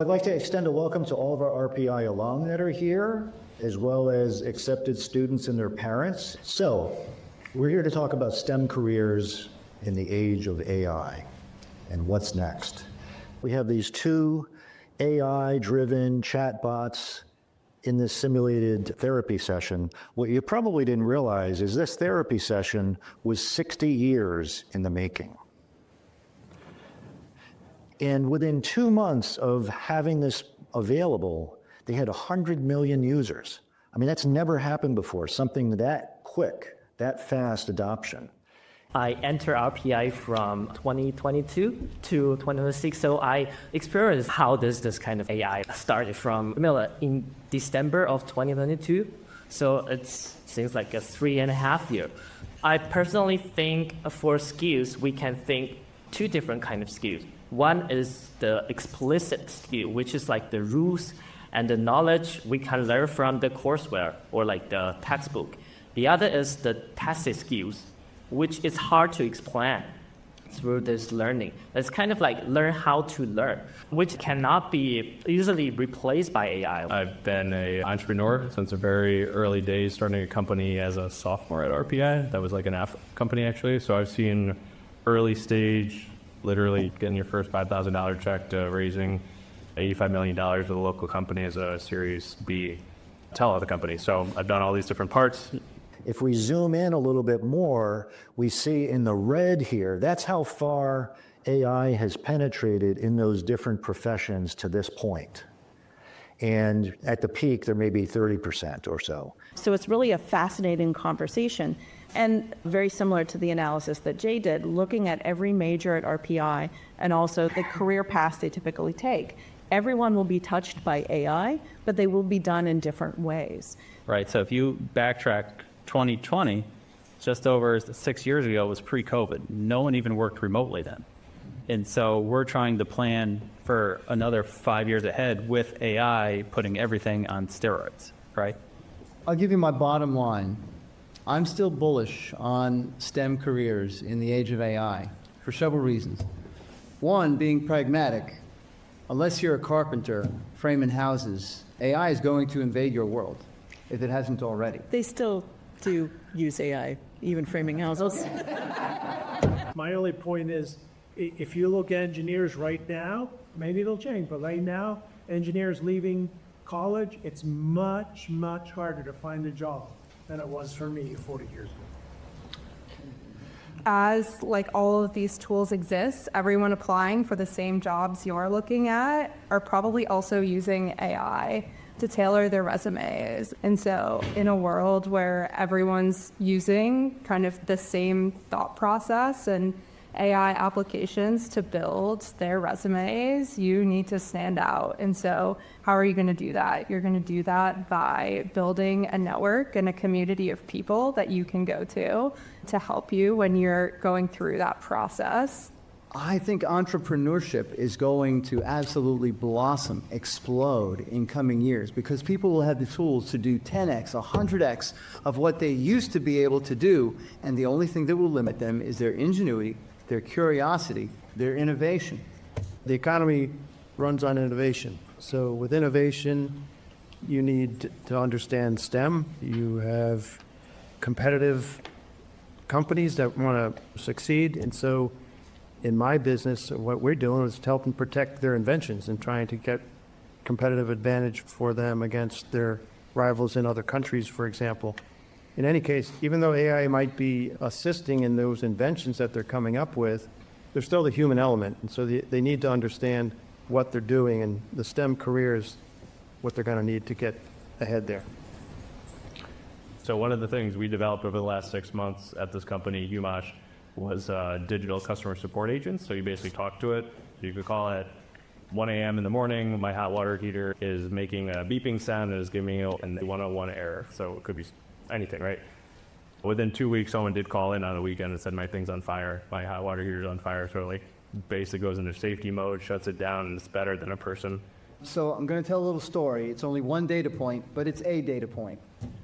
I'd like to extend a welcome to all of our RPI alum that are here, as well as accepted students and their parents. So, we're here to talk about STEM careers in the age of AI and what's next. We have these two AI-driven chatbots in this simulated therapy session. What you probably didn't realize is this therapy session was 60 years in the making. And within 2 months of having this available, they had 100 million users. I mean, that's never happened before, something that quick, that fast adoption. I entered RPI from 2022 to 2026, so I experienced how this kind of AI started from in December of 2022. So it seems like a 3.5 years. I personally think for skills, we can think two different kind of skills. One is the explicit skill, which is like the rules and the knowledge we can learn from the courseware or like the textbook. The other is the tacit skills, which is hard to explain through this learning. It's kind of like learn how to learn, which cannot be easily replaced by AI. I've been an entrepreneur since the very early days, starting a company as a sophomore at RPI. That was like an app company, actually. So I've seen early stage, literally getting your first $5,000 check to raising $85 million with a local company as a Series B telehealth company. So I've done all these different parts. If we zoom in a little bit more, we see in the red here, that's how far AI has penetrated in those different professions to this point. And at the peak, there may be 30% or so. So it's really a fascinating conversation. And very similar to the analysis that Jay did, looking at every major at RPI and also the career paths they typically take. Everyone will be touched by AI, but they will be done in different ways. Right, so if you backtrack 2020, just over 6 years ago, was pre-COVID. No one even worked remotely then. And so we're trying to plan for another 5 years ahead with AI putting everything on steroids, right? I'll give you my bottom line. I'm still bullish on STEM careers in the age of AI for several reasons. One, being pragmatic. Unless you're a carpenter framing houses, AI is going to invade your world, if it hasn't already. They still do use AI, even framing houses. My only point is, if you look at engineers right now, maybe it'll change, but right now, engineers leaving college, it's much, much harder to find a job than it was for me 40 years ago. As like all of these tools exist, everyone applying for the same jobs you're looking at are probably also using AI to tailor their resumes. And so in a world where everyone's using kind of the same thought process and AI applications to build their resumes, you need to stand out. And so how are you going to do that? You're going to do that by building a network and a community of people that you can go to help you when you're going through that process. I think entrepreneurship is going to absolutely blossom, explode in coming years because people will have the tools to do 10x, 100x of what they used to be able to do. And the only thing that will limit them is their ingenuity, their curiosity, their innovation. The economy runs on innovation. So with innovation, you need to understand STEM. You have competitive companies that want to succeed. And so in my business, what we're doing is helping protect their inventions and trying to get competitive advantage for them against their rivals in other countries, for example. In any case, even though AI might be assisting in those inventions that they're coming up with, there's still the human element. And so they need to understand what they're doing, and the STEM careers, what they're going to need to get ahead there. So one of the things we developed over the last 6 months at this company, UMash, was digital customer support agents. So you basically talk to it. So you could call it 1 a.m. in the morning, my hot water heater is making a beeping sound and is giving me a 101 error. So it could be anything, right? Within 2 weeks, someone did call in on a weekend and said, my thing's on fire, my hot water heater's on fire. So like basically goes into safety mode, shuts it down, and it's better than a person. So I'm going to tell a little story. It's only one data point, but it's a data point.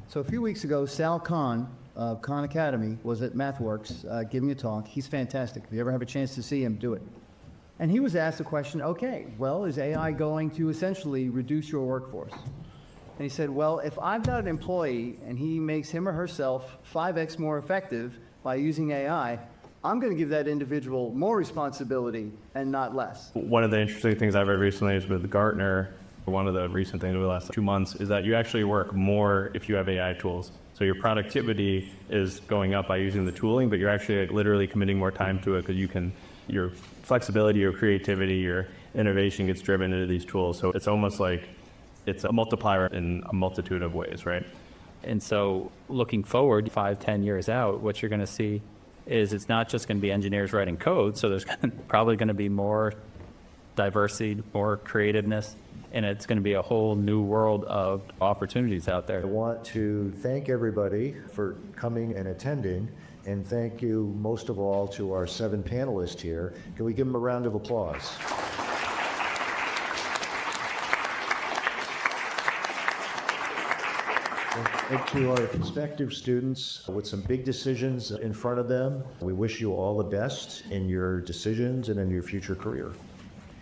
So a few weeks ago, Sal Khan of Khan Academy was at MathWorks giving a talk. He's fantastic. If you ever have a chance to see him, do it. And he was asked the question, okay, well, is AI going to essentially reduce your workforce? And he said, well, if I've got an employee and he makes him or herself 5x more effective by using AI, I'm going to give that individual more responsibility and not less. One of the interesting things I've read recently is with Gartner. One of the recent things over the last 2 months is that you actually work more if you have AI tools. So your productivity is going up by using the tooling, but you're actually literally committing more time to it because your flexibility, your creativity, your innovation gets driven into these tools. So it's almost like it's a multiplier in a multitude of ways, right? And so looking forward 5-10 years out, what you're going to see is it's not just going to be engineers writing code. So there's probably going to be more diversity, more creativeness, and it's going to be a whole new world of opportunities out there. I want to thank everybody for coming and attending, and thank you most of all to our 7 panelists here. Can we give them a round of applause? And to our prospective students with some big decisions in front of them, we wish you all the best in your decisions and in your future career.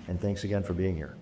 And thanks again for being here.